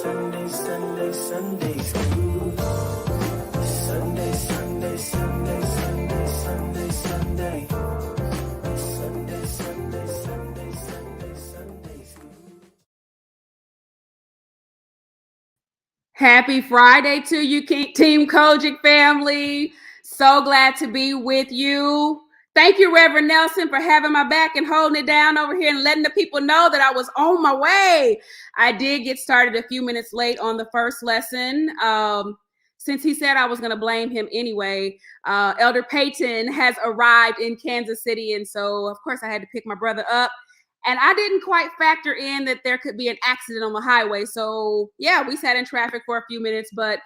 Sunday, Sunday, Sunday school. Sunday, Sunday, Sunday, Sunday, Sunday, Sunday. Sunday, Sunday, Sunday, Sunday, Sunday school. Happy Friday to you, Team COGIC family. So glad to be with you. Thank you, Reverend Nelson, for having my back and holding it down over here and letting the people know that I was on my way. I did get started a few minutes late on the first lesson. Since he said I was going to blame him anyway, Elder Peyton has arrived in Kansas City. And so, of course, I had to pick my brother up. And I didn't quite factor in that there could be an accident on the highway. So, yeah, we sat in traffic for a few minutes, but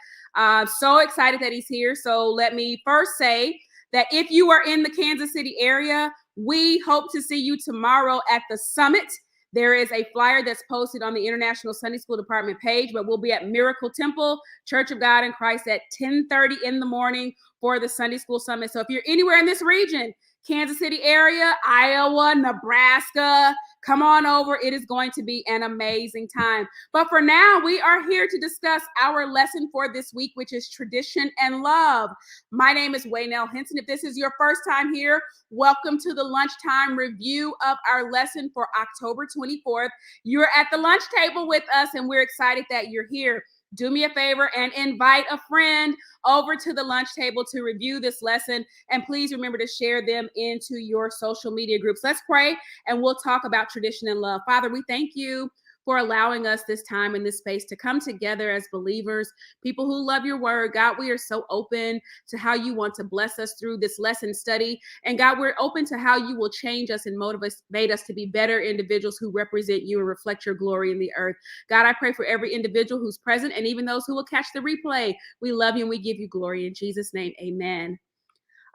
so excited that he's here. So let me first say that if you are in the Kansas City area, we hope to see you tomorrow at the summit. There is a flyer that's posted on the International Sunday School Department page, but we'll be at Miracle Temple, Church of God in Christ at 10:30 in the morning for the Sunday School Summit. So if you're anywhere in this region, Kansas City area, Iowa, Nebraska, come on over. It is going to be an amazing time. But for now, we are here to discuss our lesson for this week, which is tradition and love. My name is Waynell Henson. If this is your first time here, welcome to the lunchtime review of our lesson for October 24th. You're at the lunch table with us, and we're excited that you're here. Do me a favor and invite a friend over to the lunch table to review this lesson. And please remember to share them into your social media groups. Let's pray and we'll talk about tradition and love. Father, we thank you for allowing us this time in this space to come together as believers, people who love your word. God, we are so open to how you want to bless us through this lesson study. And God, we're open to how you will change us and motivate us to be better individuals who represent you and reflect your glory in the earth. God, I pray for every individual who's present and even those who will catch the replay. We love you and we give you glory in Jesus' name. Amen.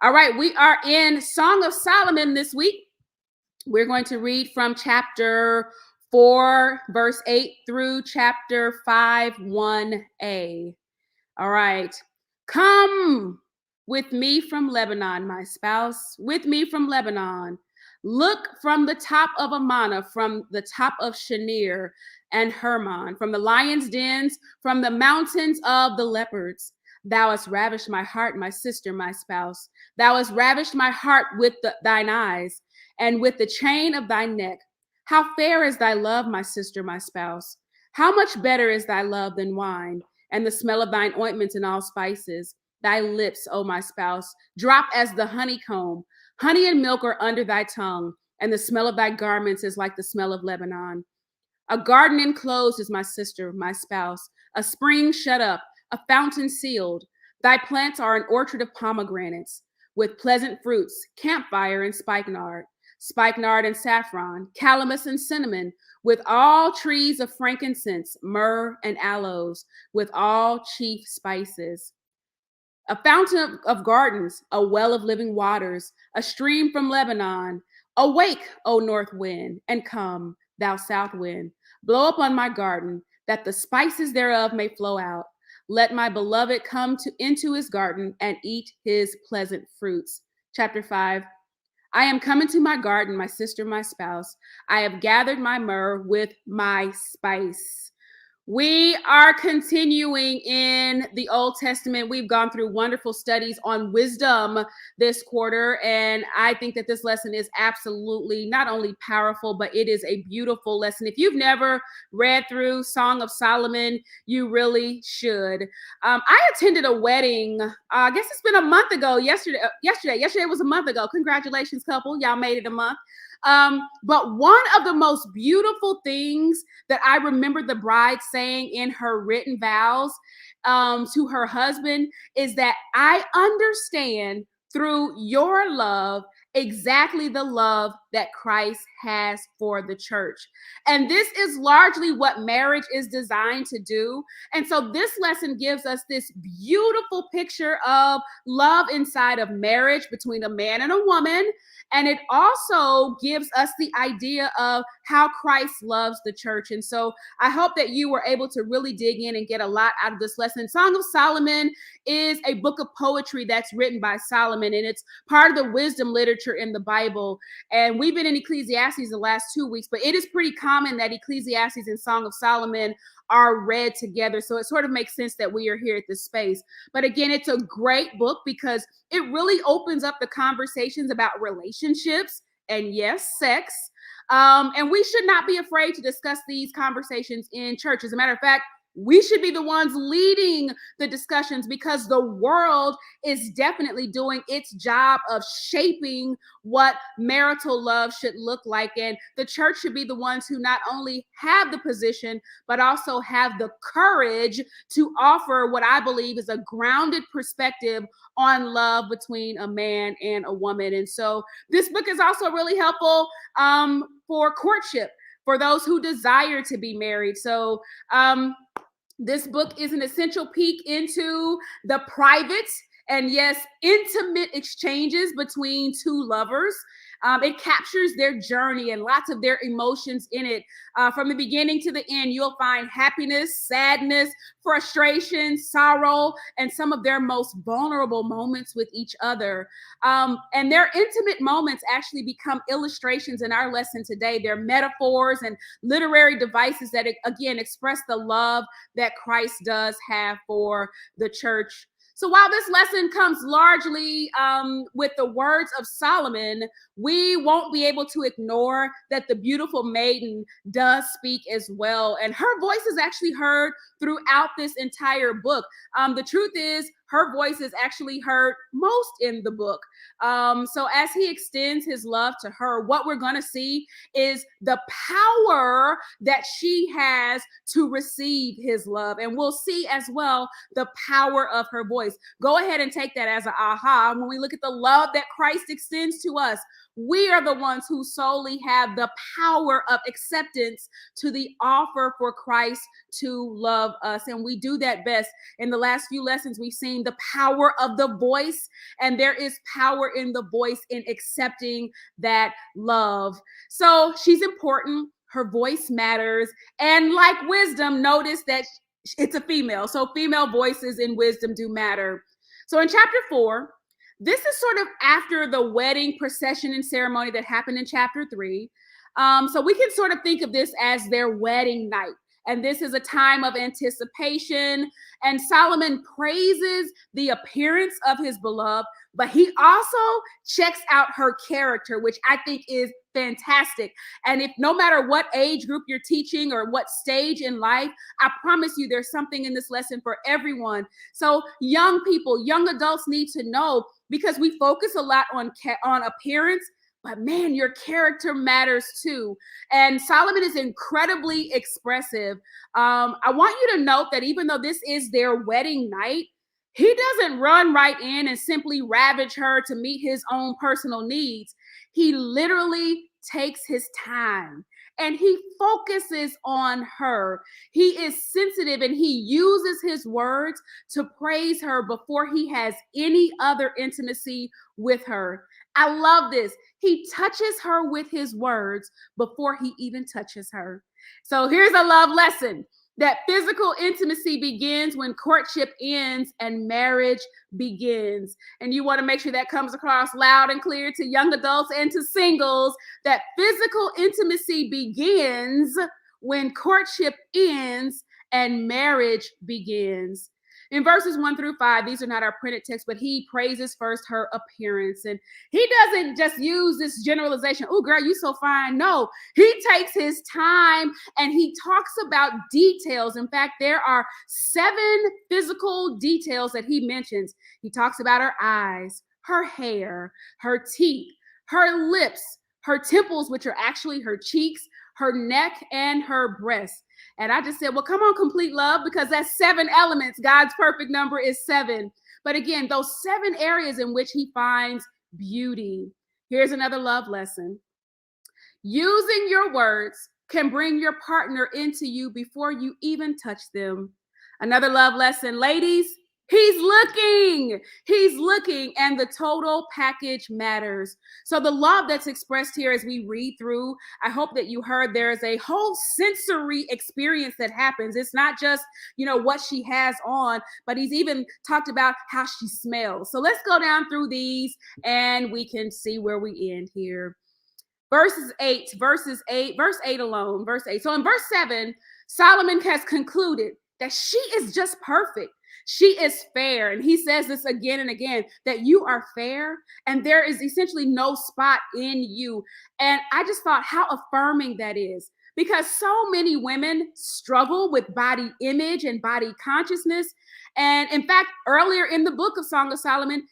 All right, we are in Song of Solomon this week. We're going to read from chapter 4, verse 8 through chapter 5, 1a. All right. Come with me from Lebanon, my spouse, with me from Lebanon. Look from the top of Amana, from the top of Shinir and Hermon, from the lion's dens, from the mountains of the leopards. Thou hast ravished my heart, my sister, my spouse. Thou hast ravished my heart with thine eyes and with the chain of thy neck. How fair is thy love, my sister, my spouse. How much better is thy love than wine, and the smell of thine ointments and all spices. Thy lips, O my spouse, drop as the honeycomb. Honey and milk are under thy tongue, and the smell of thy garments is like the smell of Lebanon. A garden enclosed is my sister, my spouse, a spring shut up, a fountain sealed. Thy plants are an orchard of pomegranates, with pleasant fruits, camphire and spikenard and saffron, calamus and cinnamon, with all trees of frankincense, myrrh and aloes, with all chief spices. A fountain of gardens, a well of living waters, a stream from Lebanon. Awake, O north wind, and come, thou south wind. Blow upon my garden, that the spices thereof may flow out. Let my beloved come into his garden and eat his pleasant fruits. Chapter 5. I am coming to my garden, my sister, my spouse. I have gathered my myrrh with my spice. We are continuing in the Old Testament. We've gone through wonderful studies on wisdom this quarter, and I think that this lesson is absolutely not only powerful, but it is a beautiful lesson. If you've never read through Song of Solomon, you really should. I attended a wedding. I guess it's been a month ago. Yesterday was a month ago. Congratulations, couple. Y'all made it a month. But one of the most beautiful things that I remember the bride saying in her written vows to her husband is that I understand through your love exactly the love that Christ has for the church. And this is largely what marriage is designed to do. And so this lesson gives us this beautiful picture of love inside of marriage between a man and a woman. And it also gives us the idea of how Christ loves the church. And so I hope that you were able to really dig in and get a lot out of this lesson. Song of Solomon is a book of poetry that's written by Solomon, and it's part of the wisdom literature literature in the Bible. And we've been in Ecclesiastes the last 2 weeks, but it is pretty common that Ecclesiastes and Song of Solomon are read together. So it sort of makes sense that we are here at this space. But again, it's a great book because it really opens up the conversations about relationships and, yes, sex. And we should not be afraid to discuss these conversations in church. As a matter of fact, we should be the ones leading the discussions because the world is definitely doing its job of shaping what marital love should look like. And the church should be the ones who not only have the position, but also have the courage to offer what I believe is a grounded perspective on love between a man and a woman. And so this book is also really helpful for courtship, for those who desire to be married. So this book is an essential peek into the private and, yes, intimate exchanges between two lovers. It captures their journey and lots of their emotions in it. From the beginning to the end, you'll find happiness, sadness, frustration, sorrow, and some of their most vulnerable moments with each other. And their intimate moments actually become illustrations in our lesson today. They're metaphors and literary devices that, again, express the love that Christ does have for the church. So while this lesson comes largely with the words of Solomon, we won't be able to ignore that the beautiful maiden does speak as well. And her voice is actually heard throughout this entire book. The truth is, her voice is actually heard most in the book. So as he extends his love to her, what we're going to see is the power that she has to receive his love. And we'll see as well the power of her voice. Go ahead and take that as an aha. When we look at the love that Christ extends to us, we are the ones who solely have the power of acceptance to the offer for Christ to love us. And we do that best. In the last few lessons, we've seen the power of the voice, and there is power in the voice in accepting that love. So she's important. Her voice matters. And like wisdom, notice that it's a female. So female voices in wisdom do matter. So in chapter 4, this is sort of after the wedding procession and ceremony that happened in chapter 3. So we can sort of think of this as their wedding night. And this is a time of anticipation. And Solomon praises the appearance of his beloved, but he also checks out her character, which I think is fantastic. And if no matter what age group you're teaching or what stage in life, I promise you there's something in this lesson for everyone. So young people, young adults need to know, because we focus a lot on appearance, but man, your character matters too. And Solomon is incredibly expressive. I want you to note that even though this is their wedding night, he doesn't run right in and simply ravage her to meet his own personal needs. He literally takes his time and he focuses on her. He is sensitive and he uses his words to praise her before he has any other intimacy with her. I love this. He touches her with his words before he even touches her. So here's a love lesson. That physical intimacy begins when courtship ends and marriage begins. And you want to make sure that comes across loud and clear to young adults and to singles, that physical intimacy begins when courtship ends and marriage begins. In verses 1-5, these are not our printed text, but he praises first her appearance. And he doesn't just use this generalization, oh, girl, you so fine. No, he takes his time and he talks about details. In fact, there are 7 physical details that he mentions. He talks about her eyes, her hair, her teeth, her lips, her temples, which are actually her cheeks, her neck, and her breasts. And I just said, well, come on, complete love, because that's 7 elements. God's perfect number is 7. But again, those 7 areas in which he finds beauty. Here's another love lesson. Using your words can bring your partner into you before you even touch them. Another love lesson, ladies, He's looking, and the total package matters. So the love that's expressed here as we read through, I hope that you heard there is a whole sensory experience that happens. It's not just, what she has on, but he's even talked about how she smells. So let's go down through these and we can see where we end here. Verse 8 alone, verse 8. So in verse 7, Solomon has concluded that she is just perfect. She is fair. And he says this again and again, that you are fair and there is essentially no spot in you. And I just thought how affirming that is, because so many women struggle with body image and body consciousness. And in fact, earlier in the book of Song of Solomon,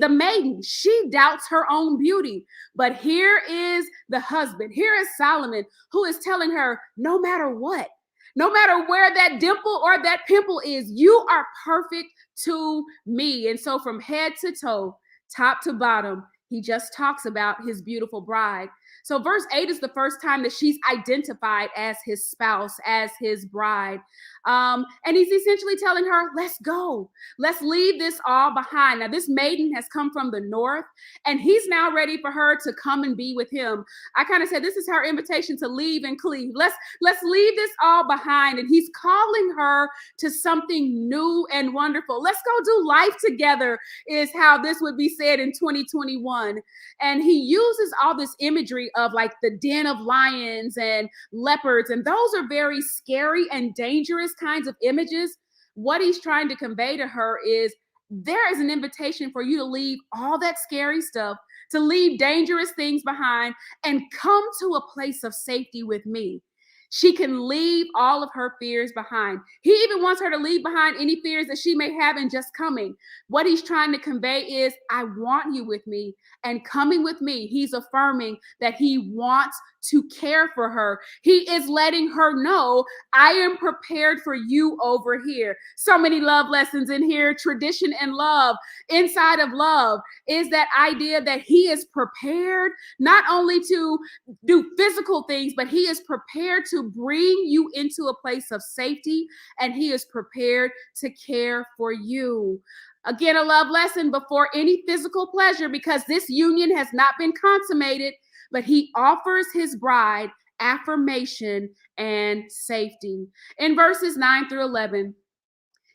the maiden, she doubts her own beauty. But here is the husband, here is Solomon, who is telling her, no matter what, no matter where that dimple or that pimple is, you are perfect to me. And so from head to toe, top to bottom, he just talks about his beautiful bride. So verse 8 is the first time that she's identified as his spouse, as his bride. And he's essentially telling her, let's go. Let's leave this all behind. Now, this maiden has come from the north, and he's now ready for her to come and be with him. I kind of said this is her invitation to leave and cleave. Let's leave this all behind. And he's calling her to something new and wonderful. Let's go do life together, is how this would be said in 2021. And he uses all this imagery of like the den of lions and leopards, and those are very scary and dangerous kinds of images. What he's trying to convey to her is there is an invitation for you to leave all that scary stuff, to leave dangerous things behind and come to a place of safety with me. She can leave all of her fears behind. He even wants her to leave behind any fears that she may have in just coming. What he's trying to convey is, I want you with me, and coming with me, he's affirming that he wants to care for her. He is letting her know, I am prepared for you over here. So many love lessons in here. Tradition and love. Inside of love is that idea that he is prepared not only to do physical things, but he is prepared to bring you into a place of safety, and he is prepared to care for you. Again, a love lesson before any physical pleasure, because this union has not been consummated, but he offers his bride affirmation and safety. In verses 9 through 11,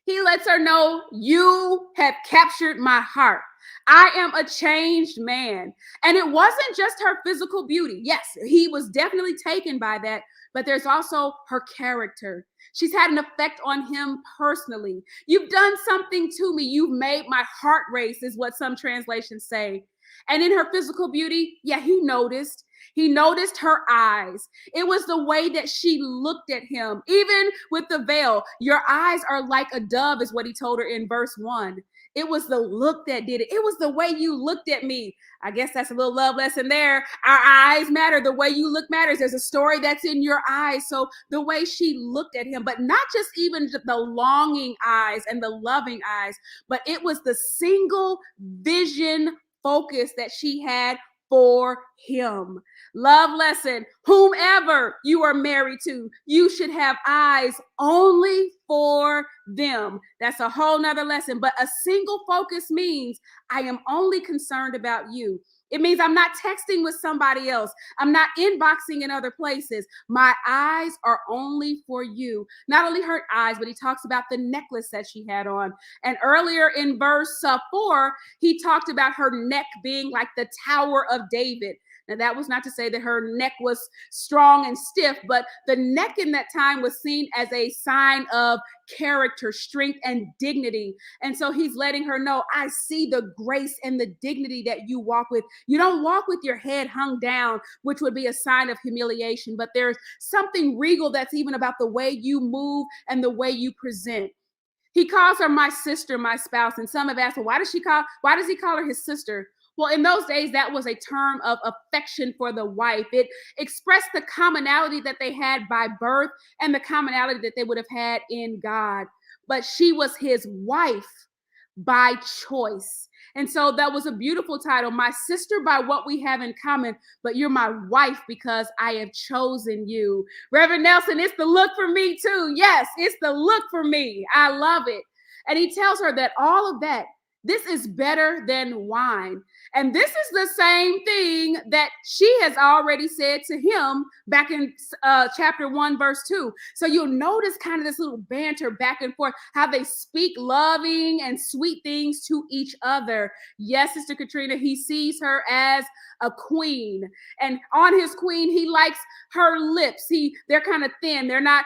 he lets her know, you have captured my heart. I am a changed man. And it wasn't just her physical beauty. Yes, he was definitely taken by that, but there's also her character. She's had an effect on him personally. You've done something to me. You've made my heart race, is what some translations say. And in her physical beauty, yeah, he noticed. He noticed her eyes. It was the way that she looked at him, even with the veil. Your eyes are like a dove, is what he told her in verse 1. It was the look that did it. It was the way you looked at me. I guess that's a little love lesson there. Our eyes matter. The way you look matters. There's a story that's in your eyes. So the way she looked at him, but not just even the longing eyes and the loving eyes, but it was the single vision focus that she had for him. Love lesson. Whomever you are married to, you should have eyes only for them. That's a whole nother lesson. But a single focus means I am only concerned about you. It means I'm not texting with somebody else. I'm not inboxing in other places. My eyes are only for you. Not only her eyes, but he talks about the necklace that she had on. And earlier in verse 4, he talked about her neck being like the Tower of David. Now, that was not to say that her neck was strong and stiff, but the neck in that time was seen as a sign of character, strength, and dignity. And so he's letting her know, I see the grace and the dignity that you walk with. You don't walk with your head hung down, which would be a sign of humiliation, but there's something regal that's even about the way you move and the way you present. He calls her my sister, my spouse. And some have asked, well, why does he call her his sister? Well, in those days, that was a term of affection for the wife. It expressed the commonality that they had by birth and the commonality that they would have had in God. But she was his wife by choice. And so that was a beautiful title, my sister by what we have in common, but you're my wife because I have chosen you. Reverend Nelson, it's the look for me too. Yes, it's the look for me. I love it. And he tells her that all of that, this is better than wine. And this is the same thing that she has already said to him back in chapter 1, verse 2. So you'll notice kind of this little banter back and forth, how they speak loving and sweet things to each other. Yes, Sister Katrina, he sees her as a queen. And on his queen, he likes her lips. They're kind of thin. They're not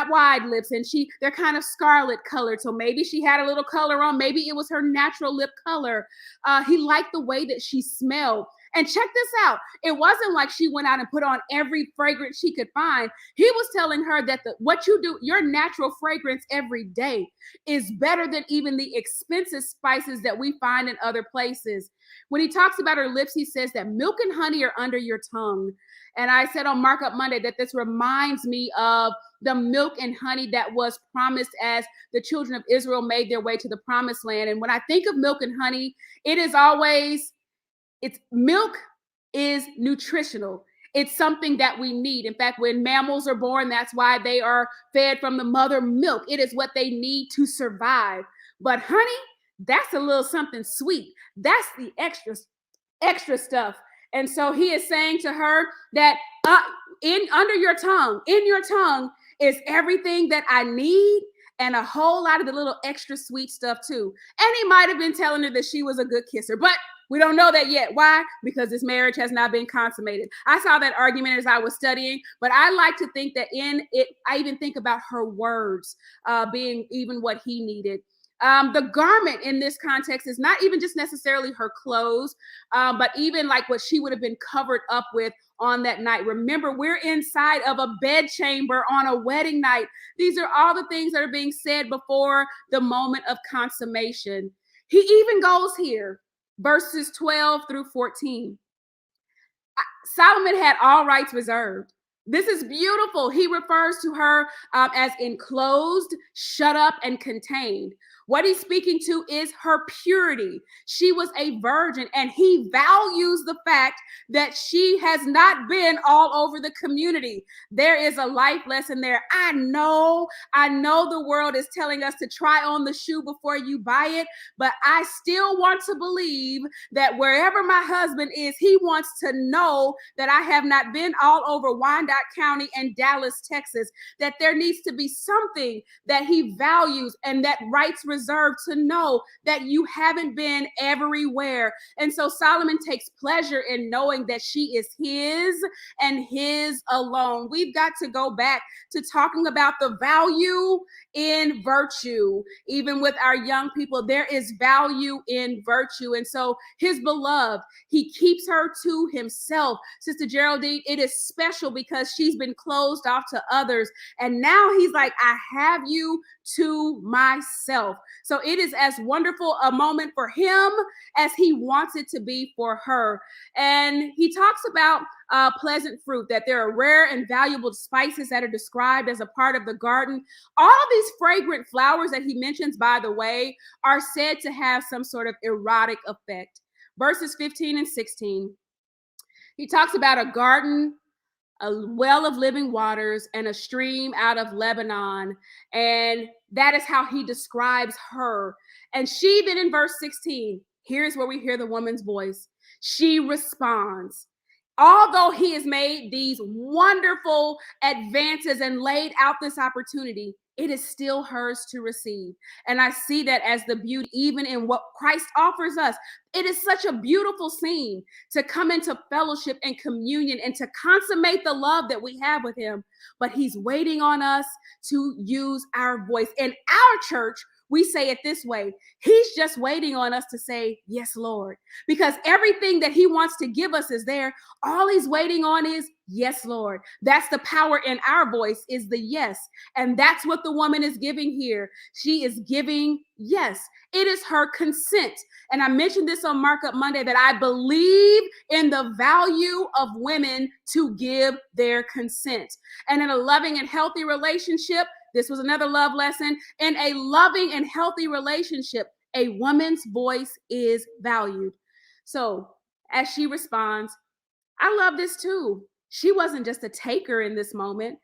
wide lips. And they're kind of scarlet colored. So maybe she had a little color on. Maybe it was her natural lip color. He liked the way that she smelled. And check this out. It wasn't like she went out and put on every fragrance she could find. He was telling her that what you do, your natural fragrance every day, is better than even the expensive spices that we find in other places. When he talks about her lips, he says that milk and honey are under your tongue. And I said on Markup Monday that this reminds me of the milk and honey that was promised as the children of Israel made their way to the promised land. And when I think of milk and honey, milk is nutritional. It's something that we need. In fact, when mammals are born, that's why they are fed from the mother milk. It is what they need to survive. But honey, that's a little something sweet. That's the extra stuff. And so he is saying to her that in your tongue is everything that I need, and a whole lot of the little extra sweet stuff too. And he might have been telling her that she was a good kisser, but we don't know that yet. Why? Because this marriage has not been consummated. I saw that argument as I was studying, but I like to think that in it, I even think about her words being even what he needed. The garment in this context is not even just necessarily her clothes, but even like what she would have been covered up with on that night. Remember, we're inside of a bedchamber on a wedding night. These are all the things that are being said before the moment of consummation. He even goes here, verses 12 through 14. Solomon had all rights reserved. This is beautiful. He refers to her as enclosed, shut up, and contained. What he's speaking to is her purity. She was a virgin, and he values the fact that she has not been all over the community. There is a life lesson there. I know the world is telling us to try on the shoe before you buy it, but I still want to believe that wherever my husband is, he wants to know that I have not been all over Wyandotte County and Dallas, Texas, that there needs to be something that he values and that rights reserved to know that you haven't been everywhere. And so Solomon takes pleasure in knowing that she is his and his alone. We've got to go back to talking about the value in virtue. Even with our young people, there is value in virtue. And so his beloved, he keeps her to himself. Sister Geraldine, it is special because she's been closed off to others. And now he's like, I have you to myself. So it is as wonderful a moment for him as he wants it to be for her. And he talks about pleasant fruit, that there are rare and valuable spices that are described as a part of the garden. All of these fragrant flowers that he mentions, by the way, are said to have some sort of erotic effect. Verses 15 and 16, he talks about a garden, a well of living waters, and a stream out of Lebanon. And that is how he describes her. And she then in verse 16, here's where we hear the woman's voice. She responds. Although he has made these wonderful advances and laid out this opportunity, it is still hers to receive. And I see that as the beauty, even in what Christ offers us. It is such a beautiful scene to come into fellowship and communion and to consummate the love that we have with him. But he's waiting on us to use our voice. In our church, we say it this way. He's just waiting on us to say, yes, Lord, because everything that he wants to give us is there. All he's waiting on is, yes, Lord. That's the power in our voice, is the yes. And that's what the woman is giving here. She is giving yes. It is her consent. And I mentioned this on Markup Monday that I believe in the value of women to give their consent. And in a loving and healthy relationship, this was another love lesson. In a loving and healthy relationship, a woman's voice is valued. So as she responds, I love this too. She wasn't just a taker in this moment.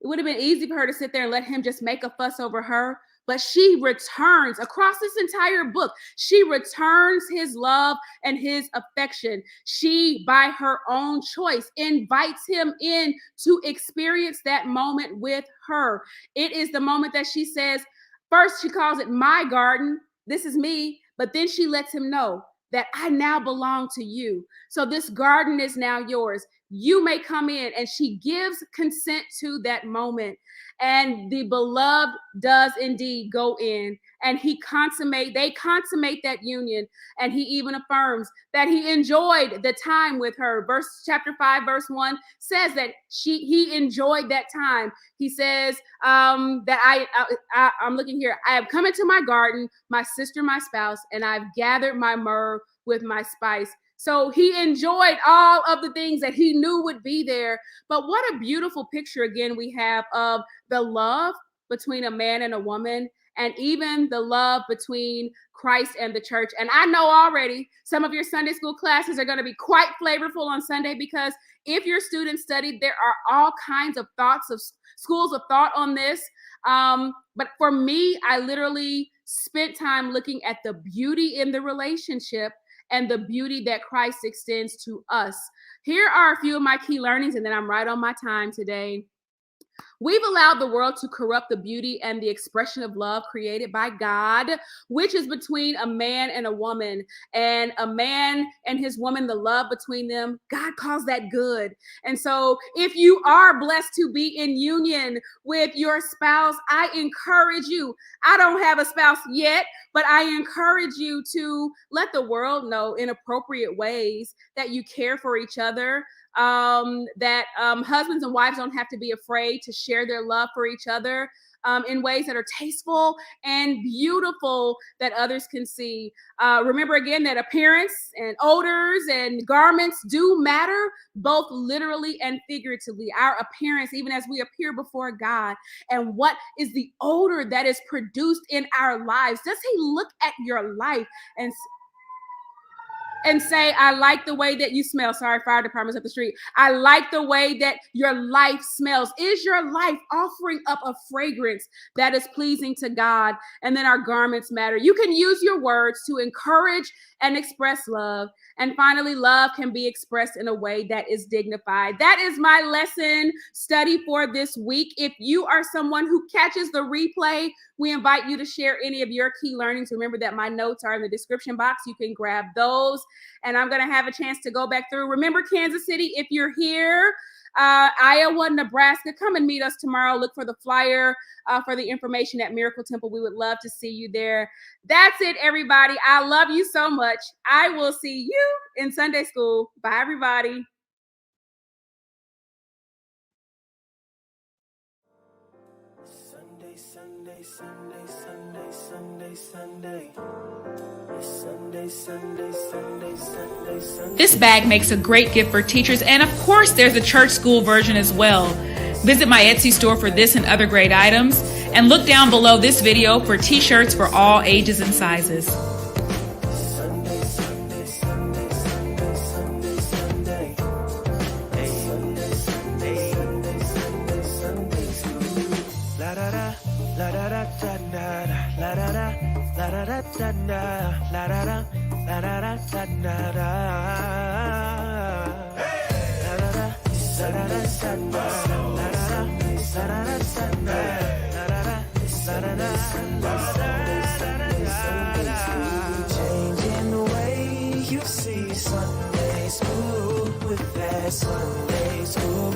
It would have been easy for her to sit there and let him just make a fuss over her. but she returns across this entire book. She returns his love and his affection. She, by her own choice, invites him in to experience that moment with her. It is the moment that she says, first she calls it my garden. This is me. But then she lets him know that I now belong to you. So this garden is now yours. You may come in. And she gives consent to that moment. And the beloved does indeed go in, and they consummate that union. And he even affirms that he enjoyed the time with her. Chapter 5, verse 1 says that he enjoyed that time. He says that I'm looking here. I have come into my garden, my sister, my spouse, and I've gathered my myrrh with my spice. So he enjoyed all of the things that he knew would be there. But what a beautiful picture again we have of the love between a man and a woman, and even the love between Christ and the church. And I know already some of your Sunday school classes are going to be quite flavorful on Sunday, because if your students studied, there are all kinds of schools of thought on this. But for me, I literally spent time looking at the beauty in the relationship and the beauty that Christ extends to us. Here are a few of my key learnings, and then I'm right on my time today. We've allowed the world to corrupt the beauty and the expression of love created by God, which is between a man and a woman. And a man and his woman, the love between them, God calls that good. And so if you are blessed to be in union with your spouse, I encourage you. I don't have a spouse yet, but I encourage you to let the world know in appropriate ways that you care for each other, that husbands and wives don't have to be afraid to share their love for each other in ways that are tasteful and beautiful that others can see. Remember again that appearance and odors and garments do matter, both literally and figuratively. Our appearance, even as we appear before God, and what is the odor that is produced in our lives. Does he look at your life and say, I like the way that you smell? Sorry, fire department's up the street. I like the way that your life smells. Is your life offering up a fragrance that is pleasing to God? And then our garments matter. You can use your words to encourage and express love. And finally, love can be expressed in a way that is dignified. That is my lesson study for this week. If you are someone who catches the replay, we invite you to share any of your key learnings. Remember that my notes are in the description box. You can grab those. And I'm going to have a chance to go back through. Remember, Kansas City, if you're here, Iowa, Nebraska, come and meet us tomorrow. Look for the flyer for the information at Miracle Temple. We would love to see you there. That's it, everybody. I love you so much. I will see you in Sunday school. Bye, everybody. Sunday, Sunday, Sunday, Sunday, Sunday, Sunday. Sunday, Sunday, Sunday, Sunday, Sunday. This bag makes a great gift for teachers, and of course there's a church school version as well. Visit my Etsy store for this and other great items, and look down below this video for t-shirts for all ages and sizes. Sunday, Sunday, Sunday, Sunday, Sunday, Sunday. Hey, Sunday, Sunday, Sunday, Sunday, Sunday, Sunday. La da da, la da da da da, la da da, la da da da da, la da da, la da da da da. La da da, la da da da da, la da da, la da da da da, la da da, la da da. Changing the way you see Sunday school with that Sunday school.